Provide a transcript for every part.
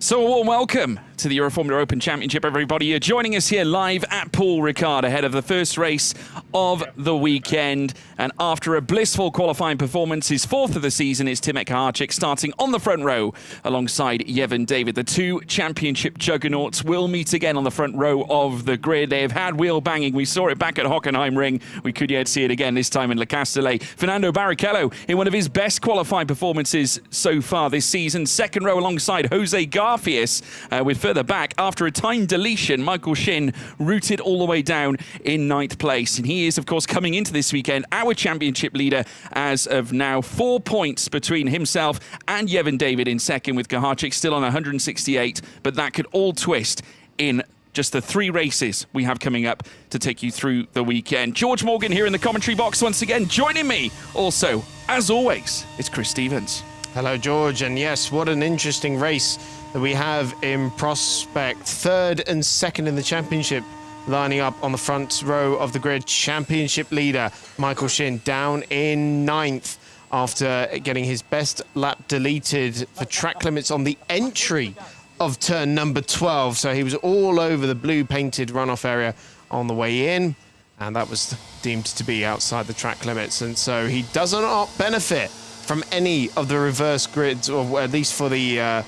So a warm welcome to the Euroformula Open Championship, everybody. You're joining us here live at Paul Ricard ahead of the first race of the weekend. And after a blissful qualifying performance, his fourth of the season, is Timek Kaharczyk starting on the front row alongside Yevon David. The two championship juggernauts will meet again on the front row of the grid. They have had wheel banging. We saw it back at Hockenheim Ring. We could yet see it again, this time in Le Castellet. Fernando Barrichello in one of his best qualifying performances so far this season. Second row alongside Jose Garfias with further back. After a time deletion, Michael Shin rooted all the way down in ninth place. And he is, of course, coming into this weekend our championship leader as of now. 4 points between himself and Yevon David in second, with Kaharczyk still on 168. But that could all twist in just the three races we have coming up to take you through the weekend. George Morgan here in the commentary box once again. Joining me also, as always, it's Chris Stevens. Hello, George. And yes, what an interesting race that we have in prospect. Third and second in the championship lining up on the front row of the grid. Championship leader Michael Shin down in ninth after getting his best lap deleted for track limits on the entry of turn number 12. So he was all over the blue painted runoff area on the way in, and that was deemed to be outside the track limits. And so he does not benefit from any of the reverse grids, or at least for the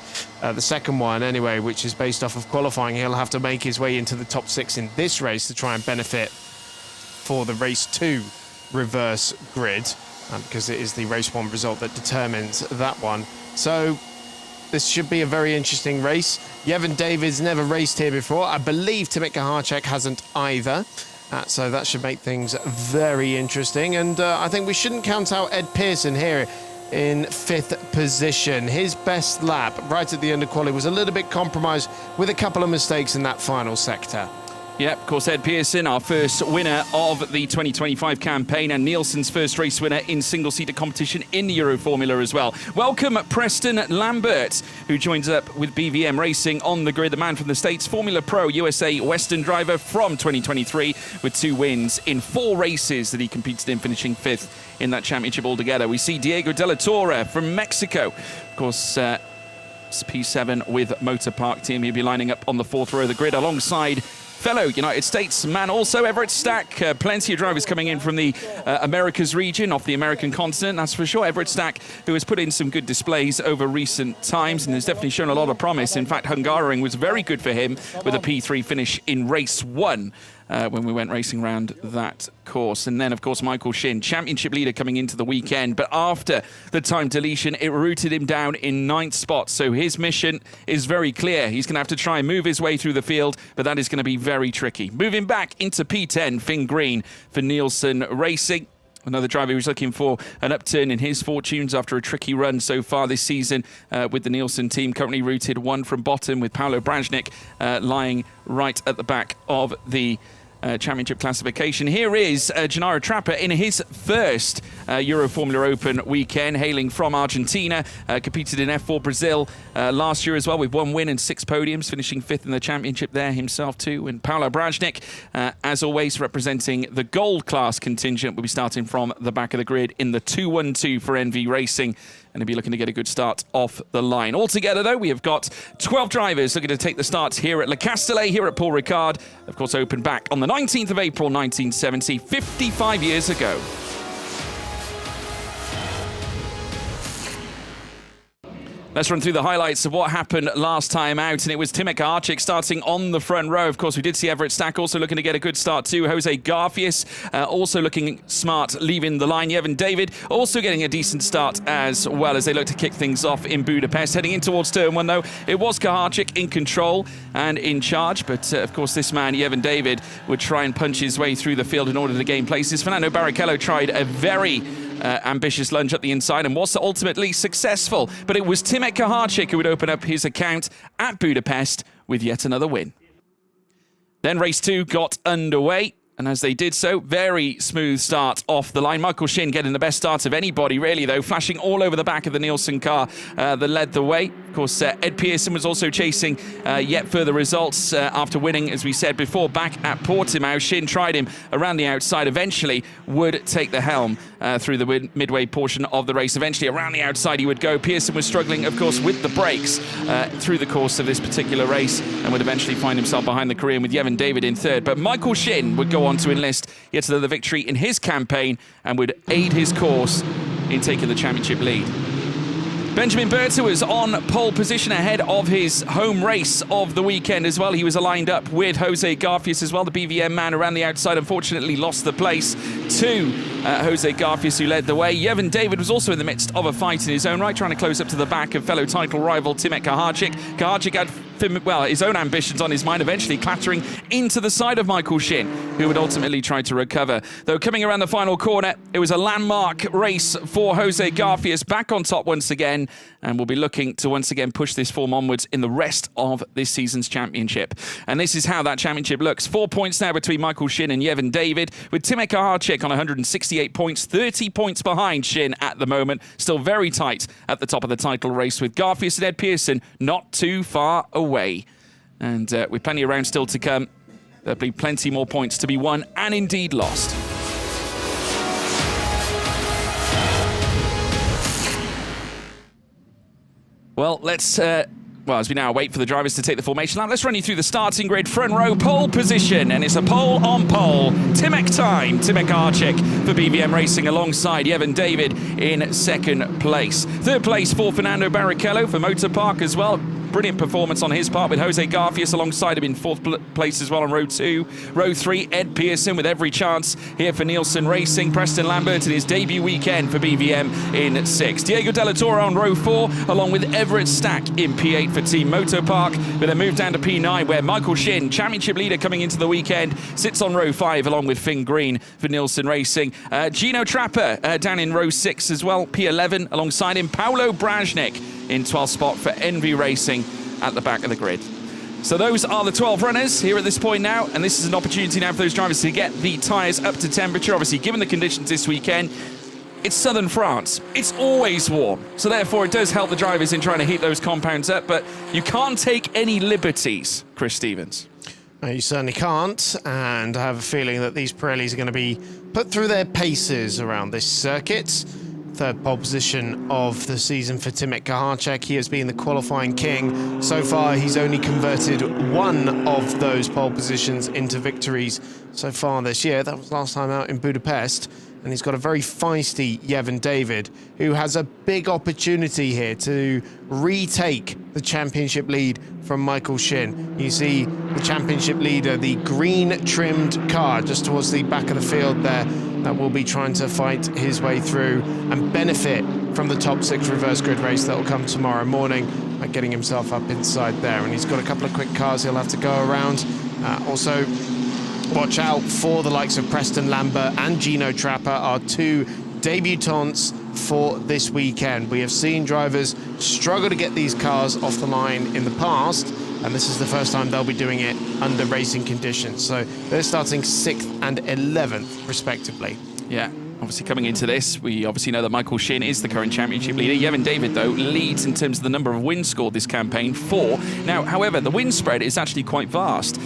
second one anyway, which is based off of qualifying. He'll have to make his way into the top 6 in this race to try and benefit for the race 2 reverse grid, because it is the race 1 result that determines that one. So this should be a very interesting race. Yevon David's never raced here before. I believe Timek Kaharczyk hasn't either. So that should make things very interesting. And I think we shouldn't count out Ed Pearson here in 5th position. His best lap right at the end of quali was a little bit compromised with a couple of mistakes in that final sector. Yep, of course, Ed Pearson, our first winner of the 2025 campaign, and Nielsen's first race winner in single-seater competition in the Euroformula as well. Welcome, Preston Lambert, who joins up with BVM Racing on the grid. The man from the States, Formula Pro USA Western driver from 2023, with 2 wins in 4 races that he competed in, finishing 5th in that championship altogether. We see Diego de la Torre from Mexico, of course, P7 with Motor Park Team. He'll be lining up on the 4th row of the grid alongside fellow United States man, also Everett Stack. Plenty of drivers coming in from the Americas region, off the American continent, that's for sure. Everett Stack, who has put in some good displays over recent times and has definitely shown a lot of promise. In fact, Hungaroring was very good for him with a P3 finish in race 1. When we went racing around that course. And then, of course, Michael Shin, championship leader coming into the weekend. But after the time deletion, it rooted him down in 9th spot. So his mission is very clear. He's going to have to try and move his way through the field, but that is going to be very tricky. Moving back into P10, Finn Green for Nielsen Racing. Another driver who's looking for an upturn in his fortunes after a tricky run so far this season with the Nielsen team. Currently routed 1 from bottom, with Paolo Brajnik lying right at the back of the championship classification. Here is Gennaro Trapper in his first Euroformula Open weekend, hailing from Argentina. Competed in F4 Brazil last year as well, with 1 win and 6 podiums, finishing 5th in the championship there himself too. And Paolo Brajnik, as always, representing the gold class contingent, will be starting from the back of the grid in the 212 for NV Racing, and he'll be looking to get a good start off the line. Altogether, though, we have got 12 drivers looking to take the starts here at Le Castellet, here at Paul Ricard. Of course, opened back on the 19th of April, 1970, 55 years ago. Let's run through the highlights of what happened last time out, and it was Timek Kaharczyk starting on the front row. Of course, we did see Everett Stack also looking to get a good start too. Jose Garfias also looking smart, leaving the line. Yevon David also getting a decent start as well, as they look to kick things off in Budapest. Heading in towards turn 1, though, it was Kaharczyk in control and in charge, but of course this man, Yevon David, would try and punch his way through the field in order to gain places. Fernando Barrichello tried a very ambitious lunge up the inside and was ultimately successful. But it was Timek Kaharczyk who would open up his account at Budapest with yet another win. Then race 2 got underway. And as they did so, very smooth start off the line. Michael Shin getting the best start of anybody, really, though, flashing all over the back of the Nielsen car that led the way. Of course, Ed Pearson was also chasing yet further results after winning, as we said before, back at Portimao. Shin tried him around the outside, eventually would take the helm through the midway portion of the race. Eventually, around the outside he would go. Pearson was struggling, of course, with the brakes through the course of this particular race and would eventually find himself behind the Korean with Yevon David in third. But Michael Shin would go on to enlist yet another victory in his campaign and would aid his course in taking the championship lead. Benjamin Berta was on pole position ahead of his home race of the weekend as well. He was aligned up with Jose Garfias as well. The BVM man around the outside unfortunately lost the place to Jose Garfias, who led the way. Yevon David was also in the midst of a fight in his own right, trying to close up to the back of fellow title rival Timek Kaharczyk. Kaharczyk had his own ambitions on his mind, eventually clattering into the side of Michael Shin, who would ultimately try to recover. Though coming around the final corner, it was a landmark race for Jose Garfias, back on top once again, and will be looking to once again push this form onwards in the rest of this season's championship. And this is how that championship looks. 4 points now between Michael Shin and Yevon David, with Timek Kaharczyk on 168 points, 30 points behind Shin at the moment. Still very tight at the top of the title race, with Garfias and Ed Pearson not too far away. And with plenty of rounds still to come, there'll be plenty more points to be won and indeed lost. Well, as we now wait for the drivers to take the formation lap, let's run you through the starting grid. Front row pole position, and it's a pole on pole. Timek time, Timek Kaharczyk for BVM Racing alongside Yevon David in second place. Third place for Fernando Barrichello for Motor Park as well. Brilliant performance on his part, with Jose Garfias alongside him in fourth place as well on row 2. Row 3, Ed Pearson with every chance here for Nielsen Racing. Preston Lambert in his debut weekend for BVM in 6th. Diego Della Torre on row 4, along with Everett Stack in P8 for Team Motor Park. But then move down to P9, where Michael Shin, championship leader coming into the weekend, sits on row 5 along with Finn Green for Nielsen Racing. Gino Trapper down in row 6 as well, P11 alongside him. Paolo Brajnik in 12th spot for Envy Racing at the back of the grid. So those are the 12 runners here at this point now, and this is an opportunity now for those drivers to get the tyres up to temperature. Obviously, given the conditions this weekend, it's southern France. It's always warm, so therefore it does help the drivers in trying to heat those compounds up, but you can't take any liberties, Chris Stevens. No, you certainly can't, and I have a feeling that these Pirellis are going to be put through their paces around this circuit. Third pole position of the season for Timek Kaharczyk. He has been the qualifying king. So far, he's only converted one of those pole positions into victories so far this year. That was last time out in Budapest. And he's got a very feisty Yevon David, who has a big opportunity here to retake the championship lead from Michael Shin. You see the championship leader, the green-trimmed car just towards the back of the field there, that will be trying to fight his way through and benefit from the top 6 reverse grid race that will come tomorrow morning by getting himself up inside there. And he's got a couple of quick cars he'll have to go around. Also, watch out for the likes of Preston Lambert and Gino Trapper, our 2 debutants for this weekend. We have seen drivers struggle to get these cars off the line in the past, and this is the first time they'll be doing it under racing conditions. So they're starting 6th and 11th, respectively. Yeah. Obviously, coming into this, we obviously know that Michael Shin is the current championship leader. Yevon David, though, leads in terms of the number of wins scored this campaign, 4. Now, however, the win spread is actually quite vast,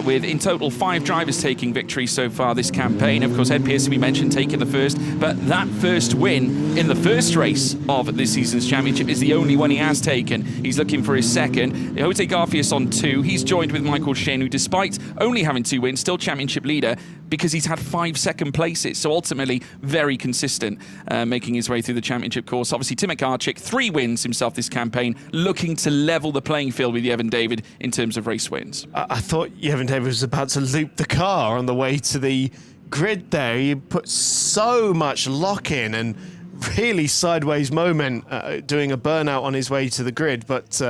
with in total 5 drivers taking victory so far this campaign. Of course, Ed Pearson, we mentioned, taking the first, but that first win in the first race of this season's championship is the only one he has taken. He's looking for his second. Jose Garfias on 2. He's joined with Michael Shin, who, despite only having 2 wins, still championship leader because he's had 5 second places. So ultimately, very consistent, making his way through the championship course. Obviously, Timek Kaharczyk, 3 wins himself this campaign, looking to level the playing field with Yevon David in terms of race wins. I thought Yevon David was about to loop the car on the way to the grid there. He put so much lock in and really sideways moment doing a burnout on his way to the grid, but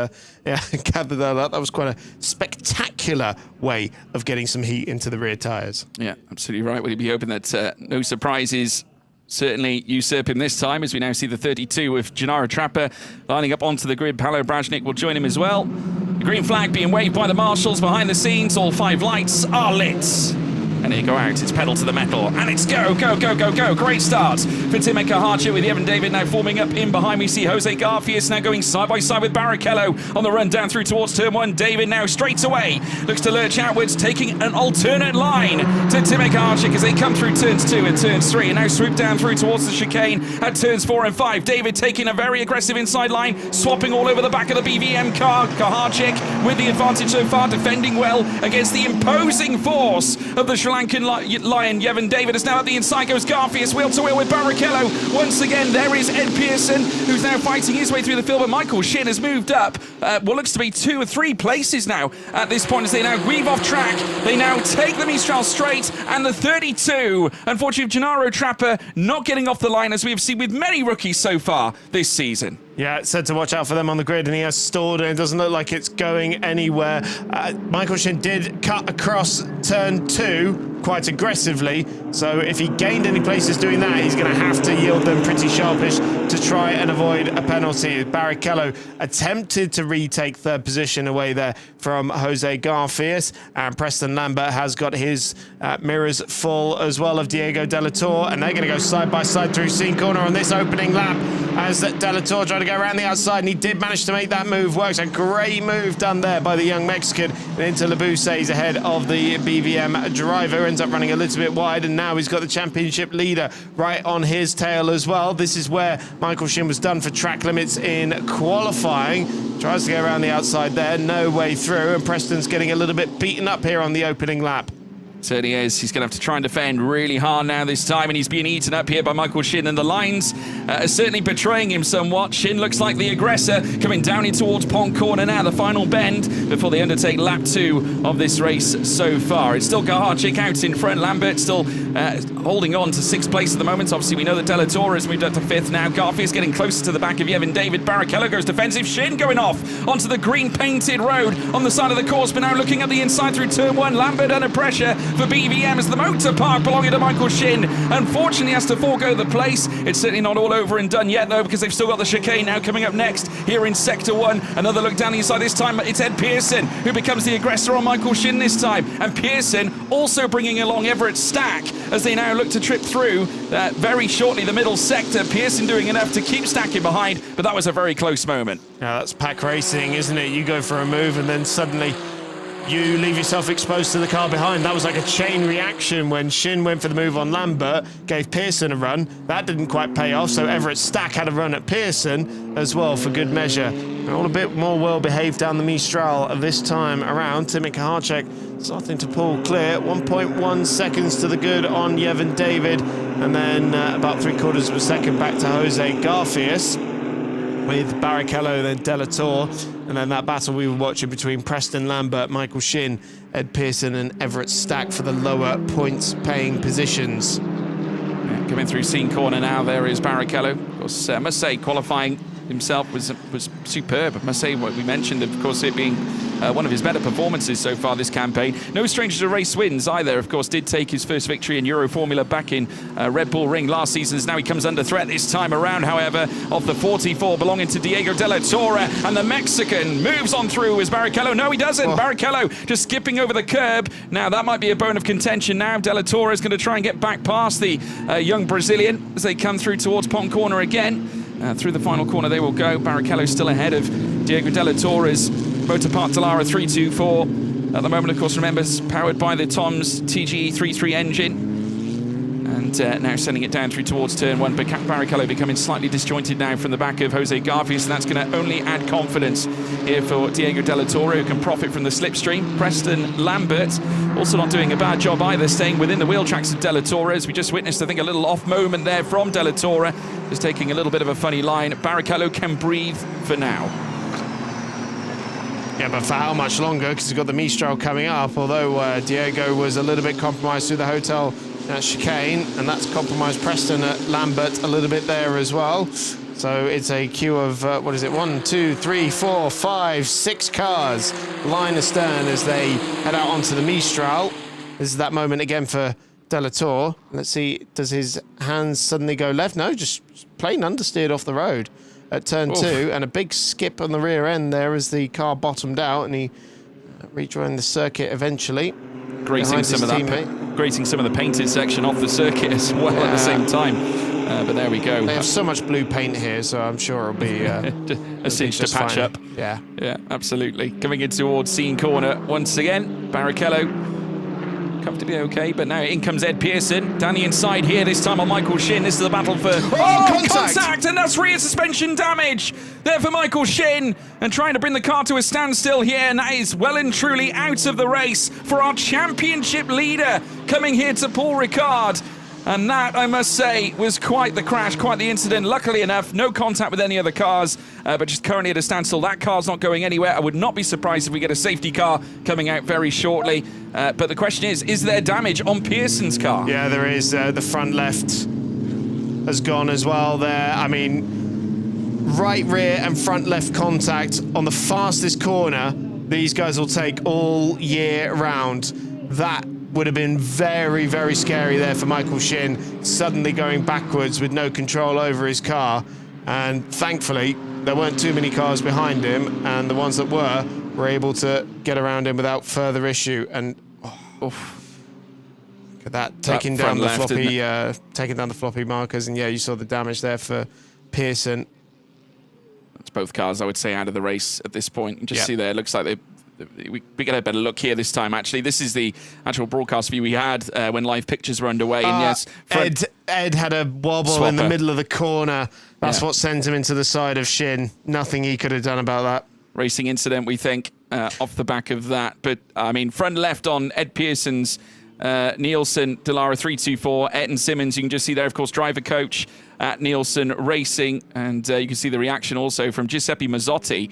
yeah, gather that was quite a spectacular way of getting some heat into the rear tyres. Yeah, absolutely right. We'll be hoping that no surprises certainly usurp him this time, as we now see the 32 with Gennaro Trapper lining up onto the grid. Paolo Brajnik will join him as well. The green flag being waved by the marshals behind the scenes. All 5 lights are lit. And here go out. It's pedal to the metal. And it's go, go, go, go, go. Great start for Timo Kaharczyk with Evan David now forming up in behind. We see Jose Garfias now going side by side with Barrichello on the run down through towards turn 1. David now straight away looks to lurch outwards, taking an alternate line to Timo Kaharczyk as they come through turns 2 and turns 3. And now swoop down through towards the chicane at turns 4 and 5. David taking a very aggressive inside line, swapping all over the back of the BVM car. Kaharczyk with the advantage so far, defending well against the imposing force of the Sri Lankan Lion. Yevon David is now at the inside, goes Garfias wheel to wheel with Barrichello. Once again, there is Ed Pearson, who's now fighting his way through the field, but Michael Shin has moved up what looks to be 2 or 3 places now at this point as they now weave off track. They now take the Mistral straight, and the 32, unfortunately, Gennaro Trapper not getting off the line, as we have seen with many rookies so far this season. Yeah, it's said to watch out for them on the grid, and he has stalled, and it doesn't look like it's going anywhere. Michael Shin did cut across turn 2 quite aggressively, so if he gained any places doing that, he's going to have to yield them pretty sharpish to try and avoid a penalty. Barrichello attempted to retake third position away there from Jose Garfias, and Preston Lambert has got his mirrors full as well of Diego De La Torre, and they're going to go side by side through Scene Corner on this opening lap as De La Torre tried to go around the outside, and he did manage to make that move. Works a great move done there by the young Mexican, and into Labusse's ahead of the BVM driver. Ends up running a little bit wide, and now he's got the championship leader right on his tail as well. This is where Michael Shin was done for track limits in qualifying. Tries to go around the outside there, no way through, and Preston's getting a little bit beaten up here on the opening lap. Certainly is. He's going to have to try and defend really hard now this time, and he's being eaten up here by Michael Shin, and the lines are certainly betraying him somewhat. Shin looks like the aggressor, coming down in towards Pond Corner now, the final bend before they undertake lap 2 of this race so far. It's still Kaharczyk out in front. Lambert still holding on to 6th place at the moment. Obviously, we know that De La Torre has moved up to 5th now. Garfias getting closer to the back of Yevon David. Barrichello goes defensive. Shin going off onto the green painted road on the side of the course, but now looking at the inside through turn 1. Lambert under pressure for BVM as the motor park belonging to Michael Shin unfortunately has to forego the place. It's certainly not all over and done yet though, because they've still got the chicane now coming up next here in Sector 1. Another look down the inside. This time it's Ed Pearson who becomes the aggressor on Michael Shin this time, and Pearson also bringing along Everett Stack as they now look to trip through very shortly the middle sector. Pearson doing enough to keep Stacking behind, but that was a very close moment. Yeah, that's pack racing, isn't it? You go for a move and then suddenly you leave yourself exposed to the car behind. That was like a chain reaction when Shin went for the move on Lambert, gave Pearson a run. That didn't quite pay off, so Everett Stack had a run at Pearson as well for good measure. And all a bit more well-behaved down the Mistral this time around. Timo Kaharczyk starting to pull clear. 1.1 seconds to the good on Yevon David, and then about 3/4 of a second back to Jose Garfias, with Barrichello, then De La Torre, and then that battle we were watching between Preston Lambert, Michael Shin, Ed Pearson and Everett Stack for the lower points-paying positions. Yeah, coming through Scene Corner now, there is Barrichello. Of course, I must say, qualifying himself was superb. I must say, what we mentioned, of course, it being one of his better performances so far this campaign. No stranger to race wins either. Of course, did take his first victory in Euroformula back in Red Bull Ring last season. Now he comes under threat this time around, however, off the 44 belonging to Diego De La Torre, and the Mexican moves on through as Barrichello. No, he doesn't. Oh. Barrichello just skipping over the curb. Now that might be a bone of contention now. De La Torre is going to try and get back past the young Brazilian as they come through towards Pond Corner again. Through the final corner they will go. Barrichello still ahead of Diego De La Torre's Motor Park Dallara 324. At the moment, of course, remember, it's powered by the Tom's TGE33 engine. And now sending it down through towards turn 1. But Barrichello becoming slightly disjointed now from the back of Jose Garfias, and that's going to only add confidence here for Diego De La Torre, who can profit from the slipstream. Preston Lambert also not doing a bad job either, staying within the wheel tracks of De La Torre, as we just witnessed, I think, a little off moment there from De La Torre, just taking a little bit of a funny line. Barrichello can breathe for now. Yeah, but for how much longer? Because he's got the Mistral coming up, although Diego was a little bit compromised through the hotel chicane, and that's compromised Preston Lambert a little bit there as well. So it's a queue of, 1, 2, 3, 4, 5, 6 cars line astern as they head out onto the Mistral. This is that moment again for De La Torre. Let's see, does his hands suddenly go left? No, just plain understeered off the road at turn 2, and a big skip on the rear end there as the car bottomed out, and he rejoined the circuit eventually. Grazing some of grazing some of the painted section off the circuit as well at the same time. But there we go. They have so much blue paint here, so I'm sure it'll be a cinch to patch fine. up. Yeah, absolutely. Coming in towards Scene Corner once again. Barrichello comfortably okay, but now in comes Ed Pearson. Danny inside here, this time on Michael Shin. This is the battle for... contact! And that's rear suspension damage there for Michael Shin. And trying to bring the car to a standstill here, and that is well and truly out of the race for our championship leader coming here to Paul Ricard. And that, I must say, was quite the crash, quite the incident. Luckily enough, no contact with any other cars, but just currently at a standstill. That car's not going anywhere. I would not be surprised if we get a safety car coming out very shortly. But the question is there damage on Pearson's car? Yeah, there is. The front left has gone as well there. I mean, right rear and front left contact on the fastest corner. These guys will take all year round. That would have been very, very scary there for Michael Shin, suddenly going backwards with no control over his car. And thankfully, there weren't too many cars behind him, and the ones that were able to get around him without further issue. And look at that, taking down the floppy markers. And yeah, you saw the damage there for Pearson. It's both cars, I would say, out of the race at this point. You just see there, it looks like we get a better look here this time, actually. This is the actual broadcast view we had when live pictures were underway. And yes, Ed had a wobble in the middle of the corner. That's what sent him into the side of Shin. Nothing he could have done about that. Racing incident, we think, off the back of that. But, I mean, front left on Ed Pearson's Nielsen, Dallara 324, Eton Simmons. You can just see there, of course, driver coach at Nielsen Racing. And you can see the reaction also from Giuseppe Mazzotti.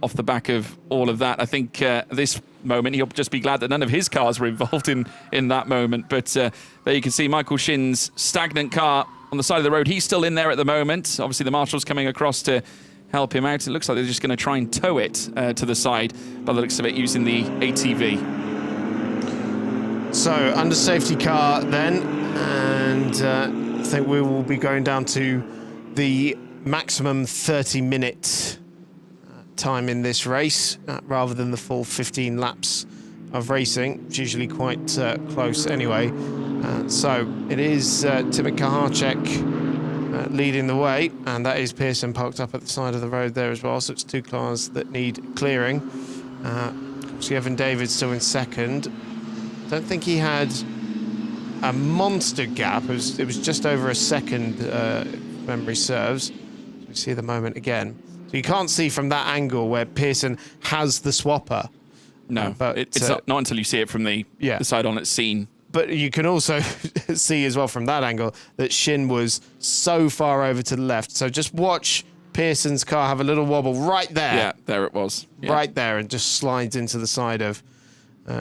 Off the back of all of that. I think this moment he'll just be glad that none of his cars were involved in that moment. But there you can see Michael Shin's stagnant car on the side of the road. He's still in there at the moment. Obviously the marshal's coming across to help him out. It looks like they're just going to try and tow it to the side by the looks of it, using the ATV. So under safety car then, and I think we will be going down to the maximum 30-minute time in this race, rather than the full 15 laps of racing. It's usually quite close anyway. So it is Timothy Kahacek leading the way, and that is Pearson parked up at the side of the road there as well. So it's two cars that need clearing. Obviously Evan David still in second. Don't think he had a monster gap. It was just over a second, if memory serves. We see the moment again. You can't see from that angle where Pearson has the swapper. No, but it's not until you see it from the side on its scene. But you can also see as well from that angle that Shin was so far over to the left. So just watch Pearson's car have a little wobble right there. Yeah, there it was. Yeah. Right there, and just slides into the side of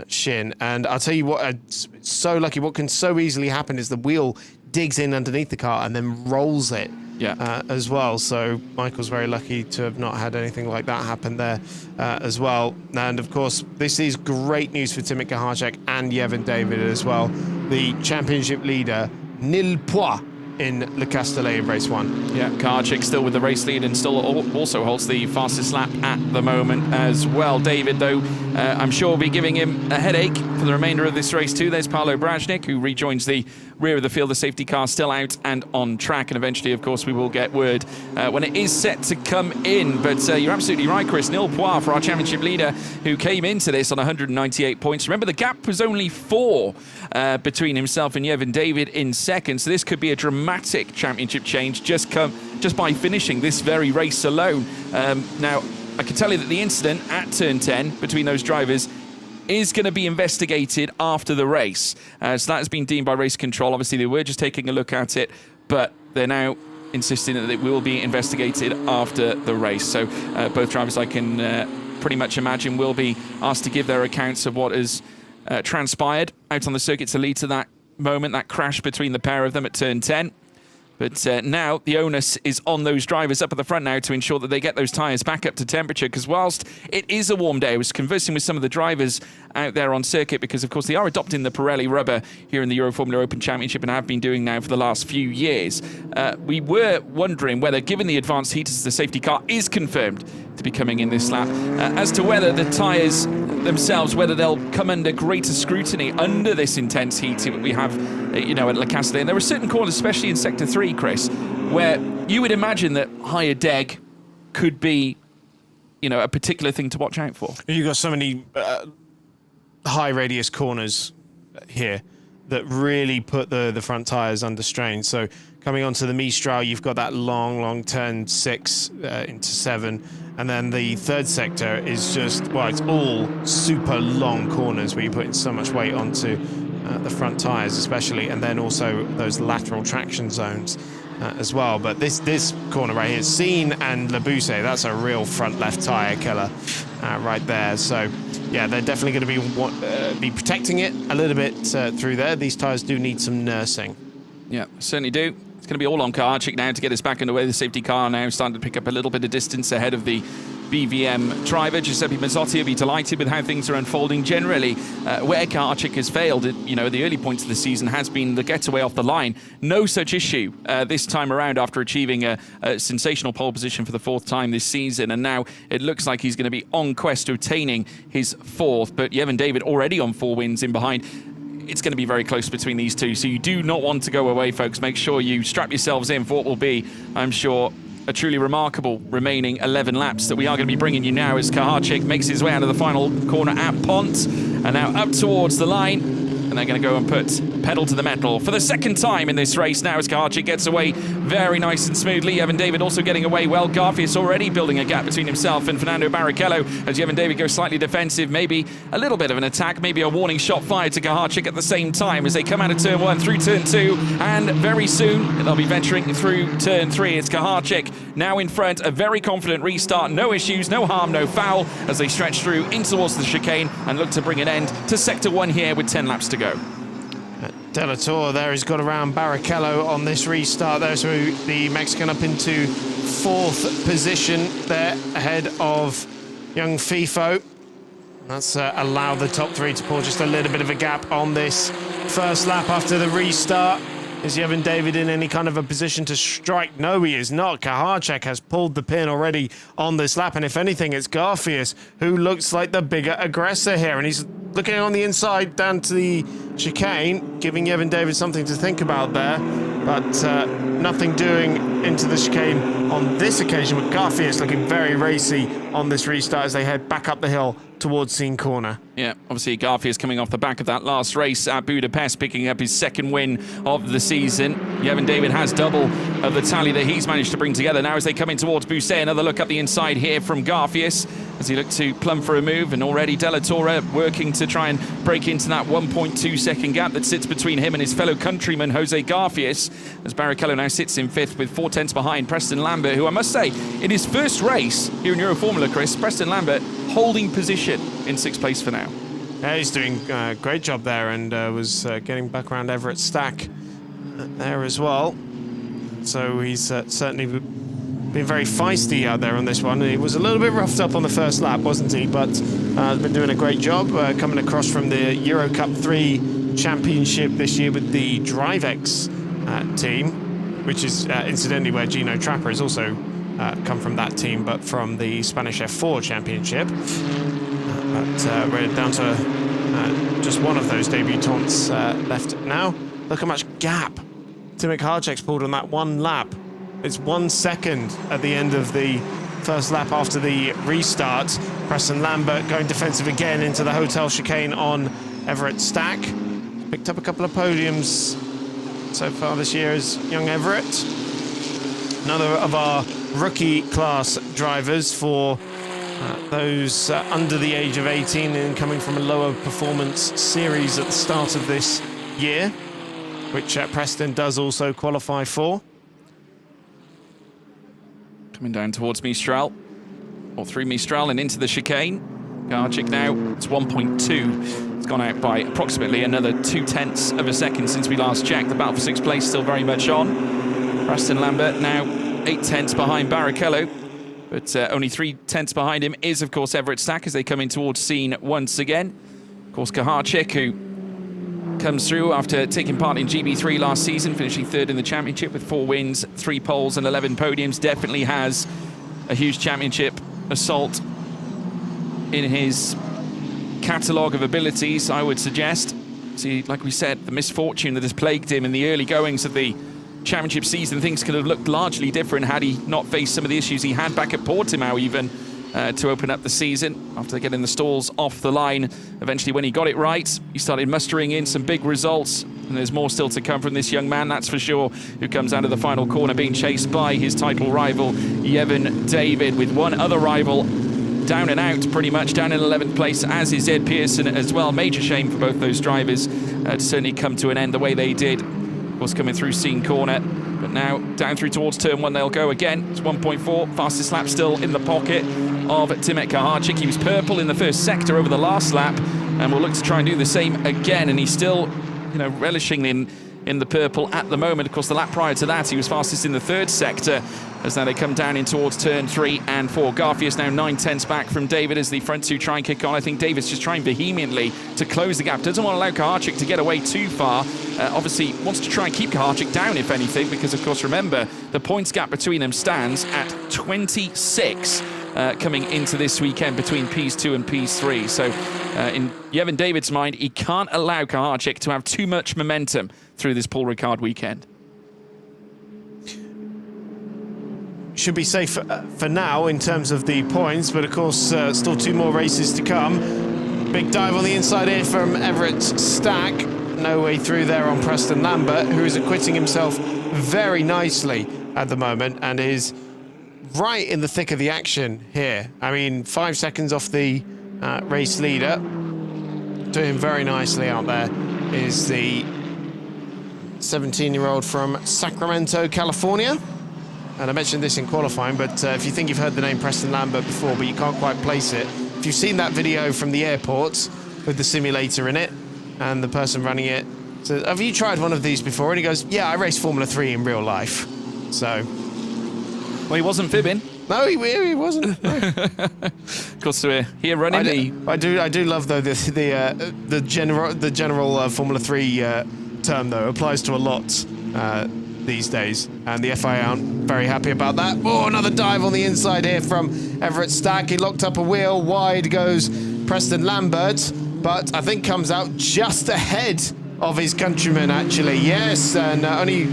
Shin. And I'll tell you what, it's so lucky. What can so easily happen is the wheel digs in underneath the car and then rolls it. As well. So Michael's very lucky to have not had anything like that happen there as well. And of course, this is great news for Timothy Kahacek and Yevon David as well. The championship leader, nil points in Le Castellet in race 1. Yeah, Kahacek still with the race lead and still also holds the fastest lap at the moment as well. David, though, I'm sure will be giving him a headache for the remainder of this race too. There's Paolo Brajnik, who rejoins the rear of the field. The safety car still out and on track, and eventually, of course, we will get word when it is set to come in. But you're absolutely right, Chris. Nil points for our championship leader, who came into this on 198 points. Remember, the gap was only 4 between himself and Yevon David in second, so this could be a dramatic championship change just by finishing this very race alone. Now, I can tell you that the incident at turn 10 between those drivers is going to be investigated after the race. So that has been deemed by race control. Obviously, they were just taking a look at it, but they're now insisting that it will be investigated after the race. So both drivers, I can pretty much imagine, will be asked to give their accounts of what has transpired out on the circuit to lead to that moment, that crash between the pair of them at turn 10. But now the onus is on those drivers up at the front now to ensure that they get those tyres back up to temperature, because whilst it is a warm day, I was conversing with some of the drivers out there on circuit, because of course they are adopting the Pirelli rubber here in the Euroformula Open Championship and have been doing now for the last few years. We were wondering whether, given the advanced heaters, the safety car is confirmed to to be coming in this lap. As to whether the tyres themselves, whether they'll come under greater scrutiny under this intense heat that we have, at Le Castellet. And there are certain corners, especially in Sector 3, Chris, where you would imagine that higher deg could be, a particular thing to watch out for. You've got so many high radius corners here that really put the front tyres under strain. So coming onto the Mistral, you've got that long turn 6 into 7. And then the third sector is just, it's all super long corners where you're putting so much weight onto the front tyres especially, and then also those lateral traction zones as well. But this corner right here, Seine and Le Bousset, that's a real front left tyre killer right there. So yeah, they're definitely going to be protecting it a little bit through there. These tyres do need some nursing. Yeah, certainly do. It's going to be all on Kaharczyk now to get us back underway. The safety car now starting to pick up a little bit of distance ahead of the BVM driver. Giuseppe Mazzotti will be delighted with how things are unfolding. Generally, where Kaharczyk has failed at the early points of the season has been the getaway off the line. No such issue this time around after achieving a sensational pole position for the 4th time this season. And now it looks like he's going to be on quest to obtaining his 4th. But Yevon David already on 4 wins in behind. It's going to be very close between these two, so you do not want to go away, folks. Make sure you strap yourselves in for what will be, I'm sure, a truly remarkable remaining 11 laps that we are going to be bringing you now as Kaharczyk makes his way out of the final corner at Pont, and now up towards the line. And they're going to go and put pedal to the metal for the 2nd time in this race now as Kaharczyk gets away very nice and smoothly. Yevon David also getting away well. Garfius already building a gap between himself and Fernando Barrichello as Yevon David goes slightly defensive. Maybe a little bit of an attack, maybe a warning shot fired to Kaharczyk at the same time as they come out of turn 1 through turn 2. And very soon they'll be venturing through turn 3. It's Kaharczyk now in front. A very confident restart. No issues, no harm, no foul as they stretch through in towards the chicane and look to bring an end to Sector 1 here with 10 laps to go. De La Tour there has got around Barrichello on this restart there, so the Mexican up into 4th position there ahead of young FIFO. That's allowed the top 3 to pull just a little bit of a gap on this first lap after the restart. Is Yevon David in any kind of a position to strike? No, he is not. Kaharczyk has pulled the pin already on this lap, and if anything, it's Garfius who looks like the bigger aggressor here, and he's looking on the inside down to the chicane, giving Yevon David something to think about there, but nothing doing into the chicane on this occasion, but Garfius looking very racy on this restart as they head back up the hill towards Seine Corner. Yeah, obviously Garfius coming off the back of that last race at Budapest, picking up his 2nd win of the season. Yevon David has double of the tally that he's managed to bring together. Now as they come in towards Bousset, another look up the inside here from Garfius as he looked to plumb for a move, and already De La Tour working to try and break into that 1.2 second gap that sits between him and his fellow countryman Jose Garfius, as Barrichello now sits in 5th with 4 tenths behind Preston Lambert, who I must say, in his first race here in Euroformula, Chris, Preston Lambert holding position in 6th place for now. Yeah, he's doing a great job there, and was getting back around Everett Stack there as well. So he's certainly been very feisty out there on this one. He was a little bit roughed up on the first lap, wasn't he? But has been doing a great job coming across from the Euro Cup 3 Championship this year with the DriveX team, which is incidentally where Gino Trapper has also come from that team, but from the Spanish F4 Championship. But we're down to just one of those debutants left now. Look how much gap Timo Kaharczyk's pulled on that one lap. It's 1 second at the end of the first lap after the restart. Preston Lambert going defensive again into the hotel chicane on Everett Stack. Picked up a couple of podiums so far this year as young Everett. Another of our rookie class drivers for those under the age of 18 and coming from a lower performance series at the start of this year, which Preston does also qualify for. Coming down towards Mistral, or through Mistral and into the chicane. Kaharczyk now, it's 1.2. It's gone out by approximately another 2 tenths of a second since we last checked. The battle for 6th place still very much on. Preston Lambert now 8 tenths behind Barrichello, but only 3 tenths behind him is, of course, Everett Stack as they come in towards Seine once again. Of course, Kaharczyk, who comes through after taking part in GB3 last season, finishing 3rd in the championship with 4 wins, 3 poles and 11 podiums, definitely has a huge championship assault in his catalogue of abilities, I would suggest. See, like we said, the misfortune that has plagued him in the early goings of the championship season, things could have looked largely different had he not faced some of the issues he had back at Portimao even to open up the season after getting the stalls off the line. Eventually, when he got it right, he started mustering in some big results, and there's more still to come from this young man, that's for sure, who comes out of the final corner being chased by his title rival, Yevon David, with one other rival down and out, pretty much down in 11th place, as is Ed Pearson as well. Major shame for both those drivers to certainly come to an end the way they did. Of course, coming through Scene Corner, but now down through towards turn 1 they'll go again. It's 1.4, fastest lap still in the pocket of Timet Kaharczyk. He was purple in the first sector over the last lap, and will look to try and do the same again, and he's still, you know, relishing in the purple at the moment. Of course, the lap prior to that, he was fastest in the third sector, as now they come down in towards turn 3 and 4. Garfius now 9/10 back from David as the front two try and kick on. I think David's just trying vehemently to close the gap. Doesn't want to allow Kaharczyk to get away too far. Obviously wants to try and keep Kaharczyk down, if anything, because, of course, remember, the points gap between them stands at 26 coming into this weekend between Ps2 and Ps3. So in Yevon David's mind, he can't allow Kaharczyk to have too much momentum through this Paul Ricard weekend. Should be safe for now in terms of the points, but of course still 2 more races to come. Big dive on the inside here from Everett Stack. No way through there on Preston Lambert, who is acquitting himself very nicely at the moment and is right in the thick of the action here. I mean, 5 seconds off the race leader. Doing very nicely out there is the 17-year-old from Sacramento, California. And I mentioned this in qualifying, but if you think you've heard the name Preston Lambert before, but you can't quite place it, if you've seen that video from the airport with the simulator in it, and the person running it says, have you tried one of these before? And he goes, yeah, I race Formula 3 in real life. So... Well, he wasn't fibbing. No, he wasn't. No. Of course, we're here running I do love, though, the general Formula 3 term, though, applies to a lot these days, and the FIA aren't very happy about that. Oh, another dive on the inside here from Everett Stack. He locked up a wheel. Wide goes Preston Lambert, but I think comes out just ahead of his countryman, actually. Yes, and only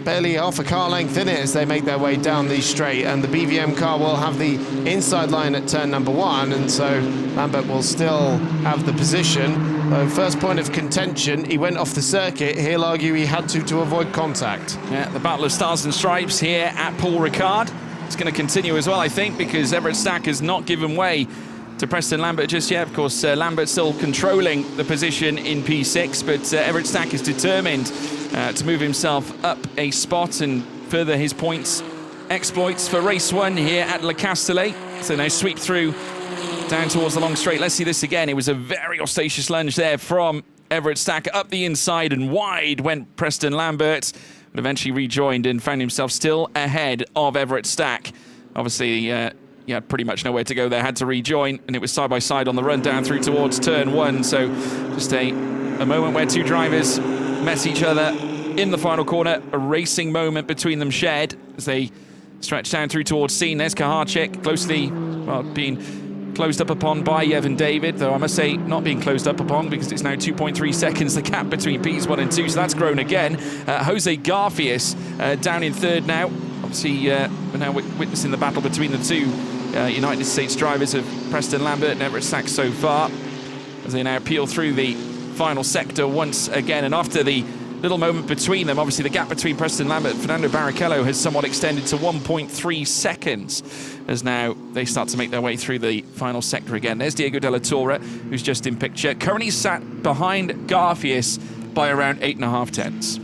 barely half a car length in it as they make their way down the straight, and the BVM car will have the inside line at turn number 1, and so Lambert will still have the position. So first point of contention, he went off the circuit. He'll argue he had to avoid contact. Yeah, the battle of stars and stripes here at Paul Ricard. It's going to continue as well, I think, because Everett Stack has not given way to Preston Lambert just yet. Of course, Lambert still controlling the position in P6, but Everett Stack is determined to move himself up a spot and further his points exploits for race 1 here at Le Castellet. So now sweep through down towards the long straight. Let's see this again. It was a very audacious lunge there from Everett Stack. Up the inside and wide went Preston Lambert, but eventually rejoined and found himself still ahead of Everett Stack. Obviously, yeah, pretty much nowhere to go there. Had to rejoin, and it was side by side on the run down through towards turn 1. So just a moment where 2 drivers met each other in the final corner. A racing moment between them shared as they stretch down through towards Scene. There's Kaharczyk, closely, well, being closed up upon by Yevon David, though I must say not being closed up upon, because it's now 2.3 seconds the gap between Ps1 and 2, so that's grown again. Jose Garfius down in 3rd now. Obviously, we're now witnessing the battle between the 2 United States drivers of Preston Lambert and Everett Stack so far, as they now peel through the final sector once again. And after the little moment between them, obviously the gap between Preston Lambert and Fernando Barrichello has somewhat extended to 1.3 seconds as now they start to make their way through the final sector again. There's Diego Della Torre, who's just in picture, currently sat behind Garfius by around 8.5 tenths.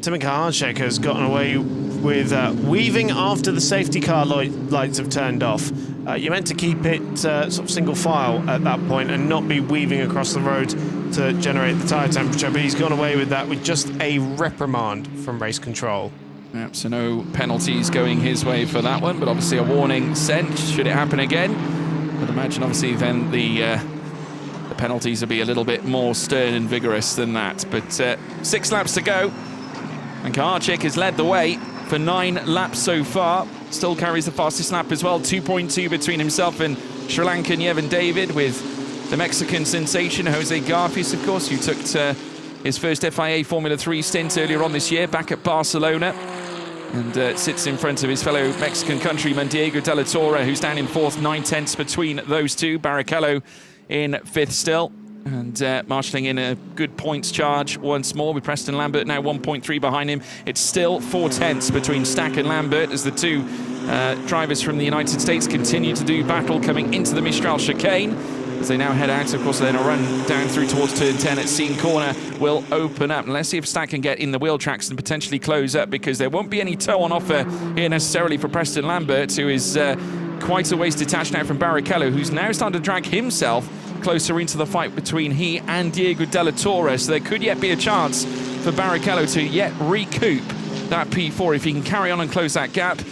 Timet Kaharczyk has gotten away with weaving after the safety car lights have turned off. You're meant to keep it sort of single file at that point and not be weaving across the road to generate the tyre temperature, but he's gone away with that with just a reprimand from race control. Yep, so no penalties going his way for that one, but obviously a warning sent should it happen again. I'd imagine obviously then the penalties will be a little bit more stern and vigorous than that. But 6 laps to go, and Kaharczyk has led the way for 9 laps so far. Still carries the fastest lap as well, 2.2 between himself and Sri Lankan Yevon David, with the Mexican sensation Jose Garfias, of course, who took his first FIA Formula 3 stint earlier on this year back at Barcelona, and sits in front of his fellow Mexican countryman Diego de la Torre, who's down in 4th, 9/10 between those two. Barrichello in 5th still, and marshalling in a good points charge once more, with Preston Lambert now 1.3 behind him. It's still 4/10 between Stack and Lambert as the two drivers from the United States continue to do battle coming into the Mistral chicane. As they now head out, of course, then a run down through towards turn 10 at Scene Corner will open up. And let's see if Stack can get in the wheel tracks and potentially close up, because there won't be any tow on offer here necessarily for Preston Lambert, who is quite a ways detached now from Barrichello, who's now starting to drag himself closer into the fight between he and Diego de la Torre. So there could yet be a chance for Barrichello to yet recoup that P4 if he can carry on and close that gap.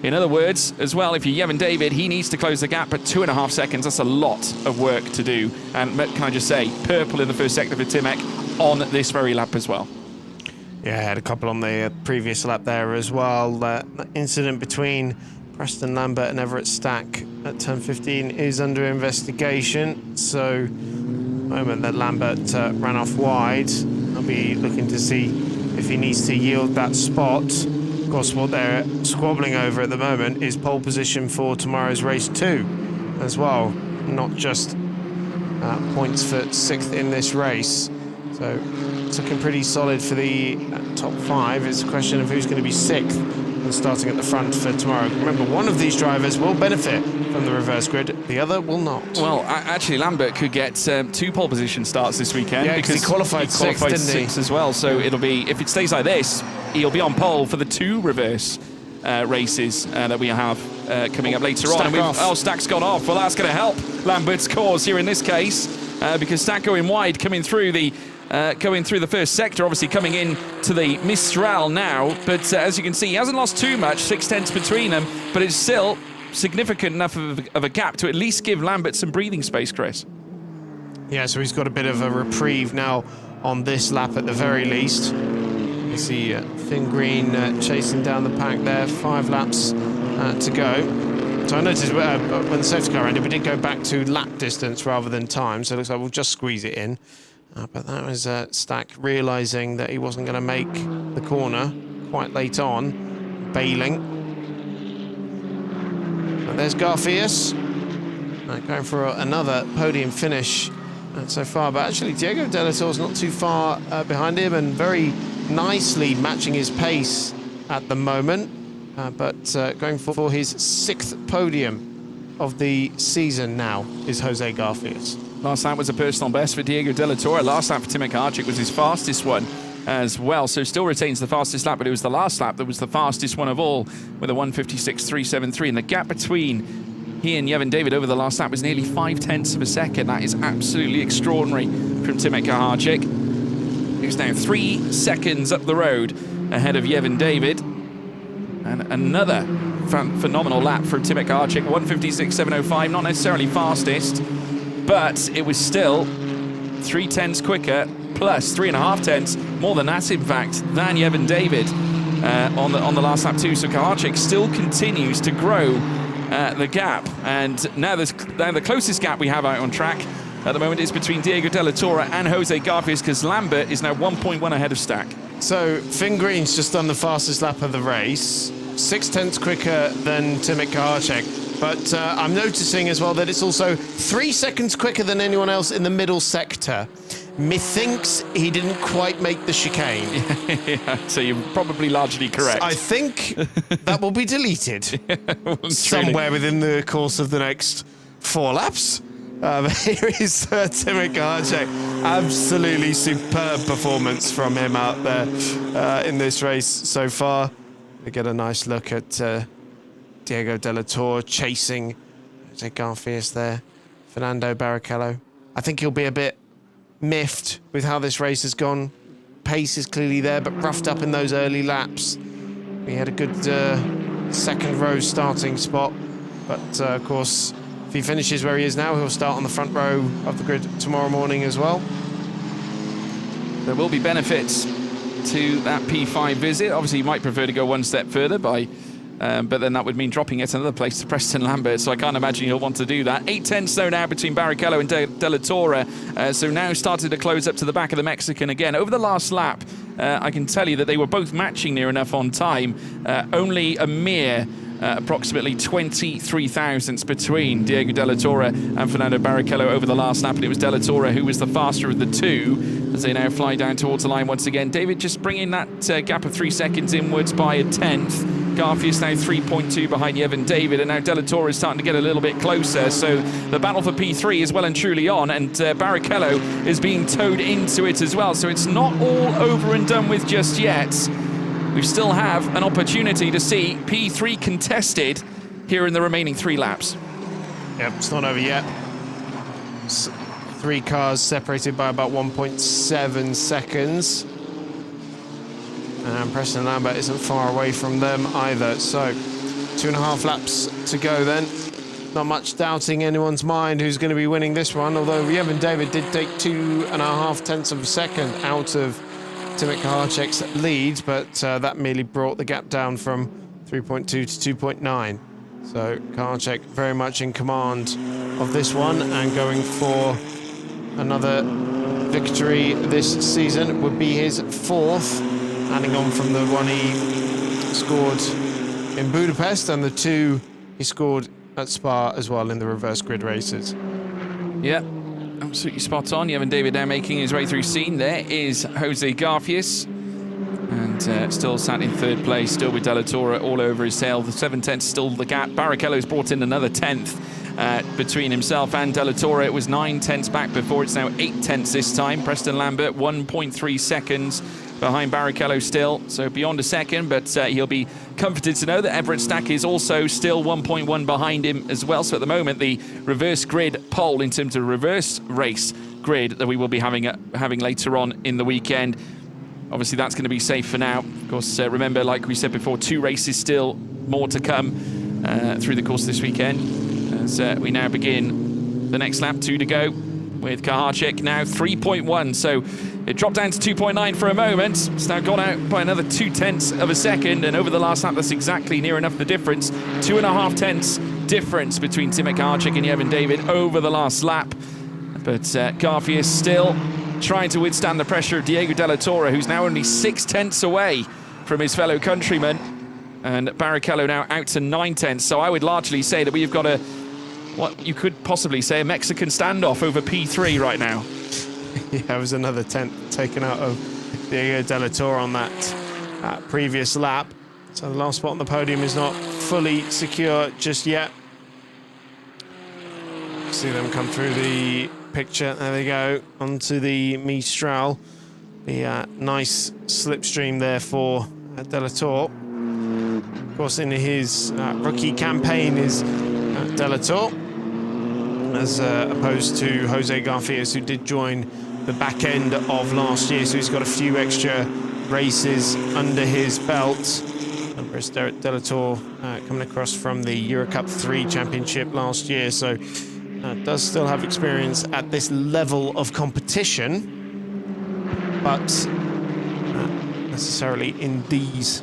In other words, as well, if you're Yevon David, he needs to close the gap at 2.5 seconds. That's a lot of work to do. And can I just say, purple in the first sector for Timek on this very lap as well. Yeah, had a couple on the previous lap there as well. The incident between Preston Lambert and Everett Stack at turn 15 is under investigation. So, the moment that Lambert ran off wide, I'll be looking to see if he needs to yield that spot. Of course, what they're squabbling over at the moment is pole position for tomorrow's race 2 as well, not just points for 6th in this race. So it's looking pretty solid for the top 5. It's a question of who's going to be 6th and starting at the front for tomorrow. Remember, one of these drivers will benefit from the reverse grid, the other will not. Well, actually, Lambert could get 2 pole position starts this weekend, yeah, because he qualified 6th, didn't he? 6th as well. So it'll be, if it stays like this, he'll be on pole for the 2 reverse races that we have coming up later on. And Stack's gone off. Well, that's going to help Lambert's cause here in this case, because Stack going wide, coming through the first sector, obviously coming in to the Mistral now. But as you can see, he hasn't lost too much, 6/10 between them, but it's still significant enough of a gap to at least give Lambert some breathing space, Chris. Yeah, so he's got a bit of a reprieve now on this lap at the very least. You see Finn Green chasing down the pack there, 5 laps to go. So I noticed when the safety car ended, we did go back to lap distance rather than time, so it looks like we'll just squeeze it in. But that was Stack realising that he wasn't going to make the corner quite late on, bailing. But there's Garfias going for another podium finish so far. But actually, Diego de la Torre's not too far behind him and very nicely matching his pace at the moment. But going for his 6th podium of the season now is Jose Garfias. Last lap was a personal best for Diego de la Torre. Last lap for Timek Archik was his fastest one as well. So still retains the fastest lap, but it was the last lap that was the fastest one of all with a 1:56.373. And the gap between he and Yevon David over the last lap was nearly 0.5 of a second. That is absolutely extraordinary from Timek Archik, who's now 3 seconds up the road ahead of Yevon David. And another phenomenal lap from Timek Archik, 1:56.705, not necessarily fastest, but it was still 0.3 quicker, plus 3.5, more than that, in fact, than Yevon David on the last lap too. So Archik still continues to grow the gap, and now the closest gap we have out on track at the moment is between Diego de la Torre and Jose Garfias, because Lambert is now 1.1 ahead of Stack. So Finn Green's just done the fastest lap of the race, 0.6 quicker than Timek Archik. But I'm noticing as well that it's also 3 seconds quicker than anyone else in the middle sector. Methinks he didn't quite make the chicane. Yeah, so you're probably largely correct. I think that will be deleted somewhere within the course of the next 4 laps. Here is Timek Archik. Absolutely superb performance from him out there in this race so far. We get a nice look at Diego de la Torre chasing Jose Garfias there. Fernando Barrichello. I think he'll be a bit miffed with how this race has gone. Pace is clearly there, but roughed up in those early laps. He had a good second row starting spot. But, of course, if he finishes where he is now, he'll start on the front row of the grid tomorrow morning as well. There will be benefits to that P5 visit. Obviously, you might prefer to go one step further but then that would mean dropping yet another place to Preston Lambert, so I can't imagine he'll want to do that. 8 tenths though now between Barrichello and De La Torre, so now started to close up to the back of the Mexican again. Over the last lap, I can tell you that they were both matching near enough on time, only a mere approximately 23 thousandths between Diego De La Torre and Fernando Barrichello over the last lap, and it was De La Torre who was the faster of the two as they now fly down towards the line once again. David just bringing that gap of 3 seconds inwards by a tenth. Garfius now 3.2 behind Evan David, and now De La Torre is starting to get a little bit closer, so the battle for P3 is well and truly on, and Barrichello is being towed into it as well, so it's not all over and done with just yet. We still have an opportunity to see P3 contested here in the remaining 3 laps. Yep, it's not over yet. 3 cars separated by about 1.7 seconds. And Preston Lambert isn't far away from them either. So 2.5 laps to go then. Not much doubting anyone's mind who's going to be winning this one, although Evan David did take 2.5 tenths of a second out of Timothy Kahacek's lead, but that merely brought the gap down from 3.2 to 2.9. So Kahacek very much in command of this one, and going for another victory this season would be his 4th, adding on from the one he scored in Budapest and the 2 he scored at Spa as well in the reverse grid races. Yeah, absolutely spot on. Evan David now making his way through scene. There is Jose Garfius, and still sat in 3rd place, still with De La Torre all over his tail. The 7 tenths still the gap. Barrichello's brought in another 10th between himself and De La Torre. It was 9 tenths back before, it's now 8 tenths this time. Preston Lambert 1.3 seconds behind Barrichello still, so beyond a second, but he'll be comforted to know that Everett Stack is also still 1.1 behind him as well. So at the moment, the reverse grid pole in terms of reverse race grid that we will be having later on in the weekend, obviously that's going to be safe for now. Of course, remember, like we said before, 2 races still more to come through the course of this weekend, as we now begin the next lap, 2 to go, with Kahacek now 3.1, so it dropped down to 2.9 for a moment. It's now gone out by another 2 tenths of a second, and over the last lap, that's exactly near enough the difference. 2.5 tenths difference between Timothy Kahacek and Evan David over the last lap. But Garfius still trying to withstand the pressure of Diego De La Torre, who's now only 6 tenths away from his fellow countryman. And Barrichello now out to 9 tenths. So I would largely say that we've got what you could possibly say, a Mexican standoff over P3 right now. Yeah, there was another 10th taken out of Diego De La Torre on that previous lap. So the last spot on the podium is not fully secure just yet. See them come through the picture. There they go, onto the Mistral. The nice slipstream there for De La Torre. Of course, in his rookie campaign is De La Torre, as opposed to Jose Garfias, who did join the back end of last year, so he's got a few extra races under his belt. And whereas De La Torre coming across from the Eurocup 3 championship last year, so does still have experience at this level of competition, but not necessarily in these